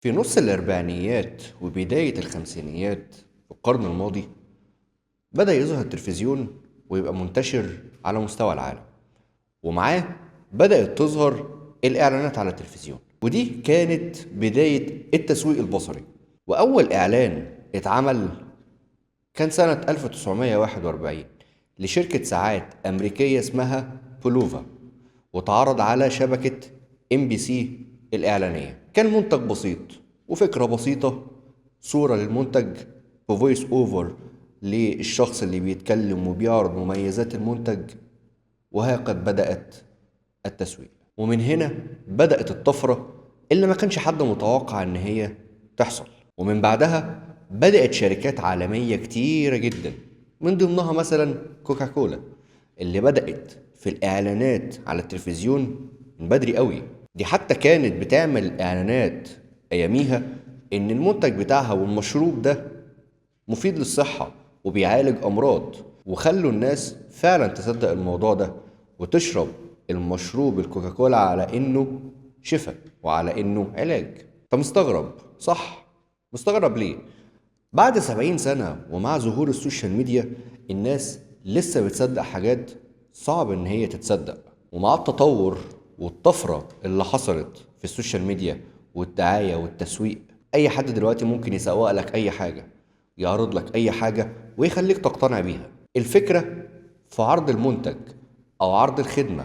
في نص الأربعينيات وبداية الخمسينيات في القرن الماضي بدأ يظهر التلفزيون ويبقى منتشر على مستوى العالم، ومعاه بدأت تظهر الإعلانات على التلفزيون، ودي كانت بداية التسويق البصري. وأول إعلان اتعمل كان سنة 1941 لشركة ساعات أمريكية اسمها بولوفا، واتعرض على شبكة ام بي سي الإعلانية. كان منتج بسيط وفكرة بسيطة، صورة للمنتج بفويس اوفر للشخص اللي بيتكلم وبيعرض مميزات المنتج. وها قد بدأت التسويق، ومن هنا بدأت الطفرة اللي ما كانش حد متوقع ان هي تحصل. ومن بعدها بدأت شركات عالمية كتيرة جدا، من ضمنها مثلا كوكاكولا، اللي بدأت في الإعلانات على التلفزيون من بدري قوي. دي حتى كانت بتعمل إعلانات أياميها إن المنتج بتاعها والمشروب ده مفيد للصحة وبيعالج أمراض، وخلوا الناس فعلا تصدق الموضوع ده وتشرب المشروب الكوكاكولا على إنه شفاء وعلى إنه علاج. فمستغرب، صح؟ مستغرب ليه؟ بعد 70 سنة ومع ظهور السوشيال ميديا الناس لسه بتصدق حاجات صعب إن هي تتصدق. ومع التطور والطفرة اللي حصلت في السوشيال ميديا والدعاية والتسويق، أي حد دلوقتي ممكن يسوق لك أي حاجة، يعرض لك أي حاجة ويخليك تقتنع بيها. الفكرة في عرض المنتج أو عرض الخدمة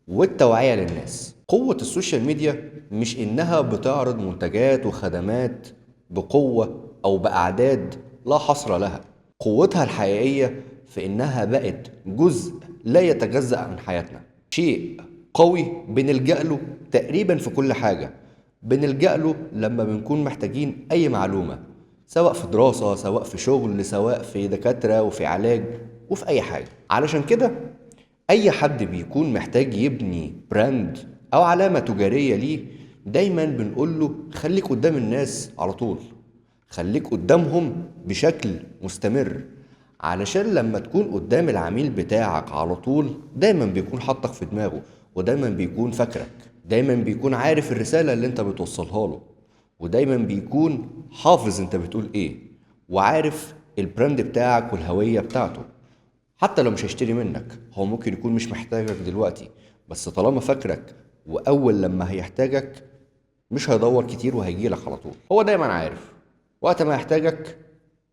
والتوعية للناس. قوة السوشيال ميديا مش إنها بتعرض منتجات وخدمات بقوة أو بأعداد لا حصر لها. قوتها الحقيقية في إنها بقت جزء لا يتجزأ من حياتنا، شيء قوي بنلجأ له تقريبا في كل حاجة. بنلجأ له لما بنكون محتاجين أي معلومة، سواء في دراسة، سواء في شغل، سواء في دكاترة وفي علاج وفي أي حاجة. علشان كده أي حد بيكون محتاج يبني براند أو علامة تجارية ليه، دايما بنقول له خليك قدام الناس على طول، خليك قدامهم بشكل مستمر، علشان لما تكون قدام العميل بتاعك على طول دايما بيكون حاطك في دماغه، ودايما بيكون فاكرك، دايما بيكون عارف الرسالة اللي انت بتوصلها له، ودايما بيكون حافظ انت بتقول ايه، وعارف البراند بتاعك والهوية بتاعته. حتى لو مش هيشتري منك، هو ممكن يكون مش محتاجك دلوقتي، بس طالما فاكرك واول لما هيحتاجك مش هيدور كتير وهيجيلك على طول. هو دايما عارف وقت ما يحتاجك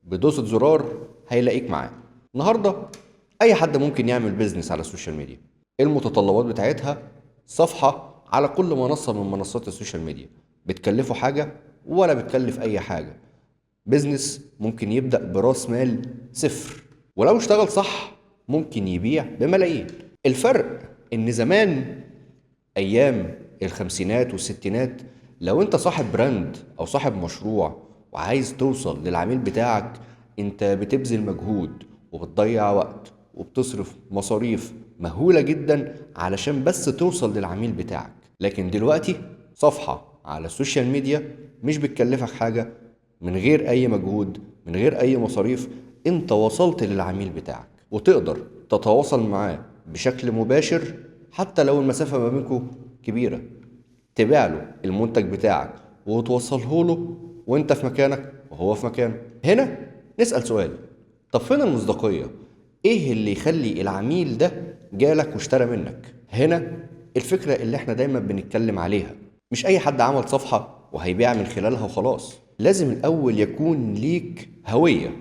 بدوسة زرار هيلاقيك معاه. النهاردة اي حد ممكن يعمل بيزنس على السوشيال ميديا. المتطلبات بتاعتها صفحة على كل منصة من منصات السوشيال ميديا، بتكلفه حاجة ولا بتكلف اي حاجة. بيزنس ممكن يبدأ براس مال صفر، ولو اشتغل صح ممكن يبيع بملايين. الفرق ان زمان ايام الخمسينات والستينات، لو انت صاحب براند او صاحب مشروع وعايز توصل للعميل بتاعك، انت بتبذل مجهود وبتضيع وقت وبتصرف مصاريف مهولة جدا علشان بس توصل للعميل بتاعك. لكن دلوقتي صفحة على السوشيال ميديا مش بتكلفك حاجة، من غير اي مجهود، من غير اي مصاريف، انت وصلت للعميل بتاعك وتقدر تتواصل معاه بشكل مباشر. حتى لو المسافة ما بينكم كبيرة، تبيع له المنتج بتاعك وتوصله له وانت في مكانك وهو في مكانه. هنا نسأل سؤال، طب فين المصداقية؟ ايه اللي يخلي العميل ده جالك واشترى منك؟ هنا الفكرة اللي احنا دايما بنتكلم عليها. مش اي حد عمل صفحة وهيبيع من خلالها وخلاص، لازم الاول يكون ليك هوية،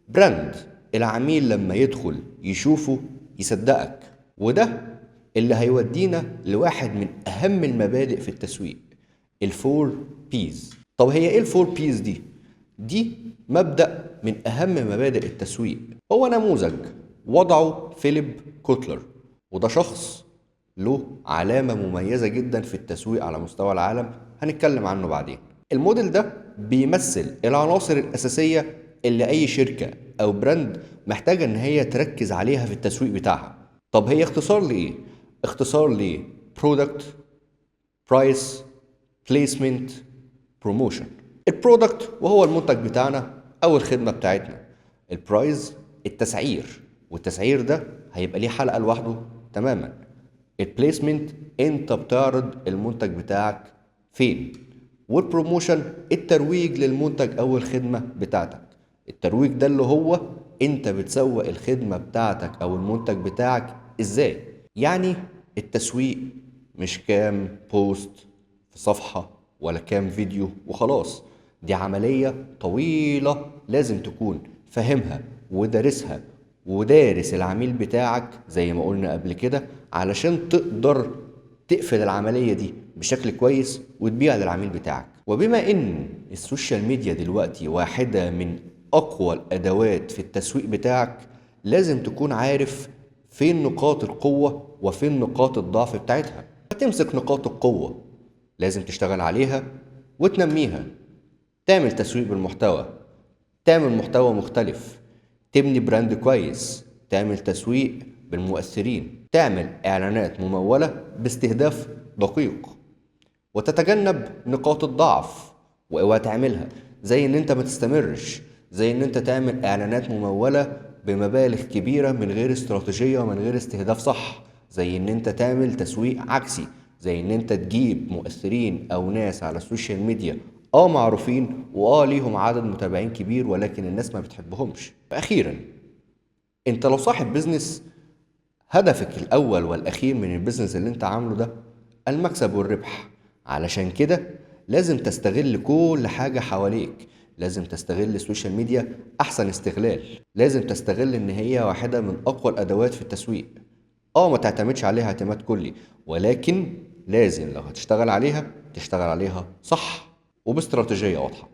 براند، العميل لما يدخل يشوفه يصدقك. وده اللي هيودينا لواحد من أهم المبادئ في التسويق، الفور بيز. طب هي إيه الفور بيز دي؟ دي مبدأ من أهم مبادئ التسويق، هو نموذج وضعه فيليب كوتلر، وده شخص له علامة مميزة جدا في التسويق على مستوى العالم، هنتكلم عنه بعدين. الموديل ده بيمثل العناصر الأساسية اللي أي شركة أو براند محتاجة إن هي تركز عليها في التسويق بتاعها. طب هي اختصار لإيه؟ اختصار ل Product, Price, Placement, Promotion. البرودكت وهو المنتج بتاعنا أو الخدمة بتاعتنا. البرايز التسعير، والتسعير ده هيبقى ليه حلقة لوحده تماما. البليسمنت انت بتعرض المنتج بتاعك فين، والبروموشن الترويج للمنتج او الخدمة بتاعتك. الترويج ده اللي هو انت بتسوق الخدمة بتاعتك او المنتج بتاعك ازاي. يعني التسويق مش كام بوست في صفحة ولا كام فيديو وخلاص، دي عملية طويلة لازم تكون فاهمها ودارسها ودارس العميل بتاعك زي ما قلنا قبل كده، علشان تقدر تقفل العملية دي بشكل كويس وتبيع للعميل بتاعك. وبما ان السوشيال ميديا دلوقتي واحدة من اقوى الادوات في التسويق بتاعك، لازم تكون عارف فين نقاط القوة وفين نقاط الضعف بتاعتها. هتمسك نقاط القوة لازم تشتغل عليها وتنميها، تعمل تسويق بالمحتوى، تعمل محتوى مختلف، تبني براند كويس، تعمل تسويق بالمؤثرين، تعمل اعلانات ممولة باستهداف دقيق، وتتجنب نقاط الضعف واوعى تعملها، زي ان انت ما تستمرش، زي ان انت تعمل اعلانات ممولة بمبالغ كبيرة من غير استراتيجية ومن غير استهداف صح، زي ان انت تعمل تسويق عكسي، زي ان انت تجيب مؤثرين او ناس على السوشيال ميديا معروفين ليهم عدد متابعين كبير ولكن الناس ما بتحبهمش. فاخيرا، انت لو صاحب بيزنس، هدفك الأول والأخير من البيزنس اللي انت عامله ده المكسب والربح. علشان كده لازم تستغل كل حاجة حواليك، لازم تستغل السوشيال ميديا أحسن استغلال، لازم تستغل إن هي واحدة من أقوى الأدوات في التسويق. ما تعتمدش عليها اعتماد كلي، ولكن لازم لو هتشتغل عليها تشتغل عليها صح وباستراتيجية واضحة.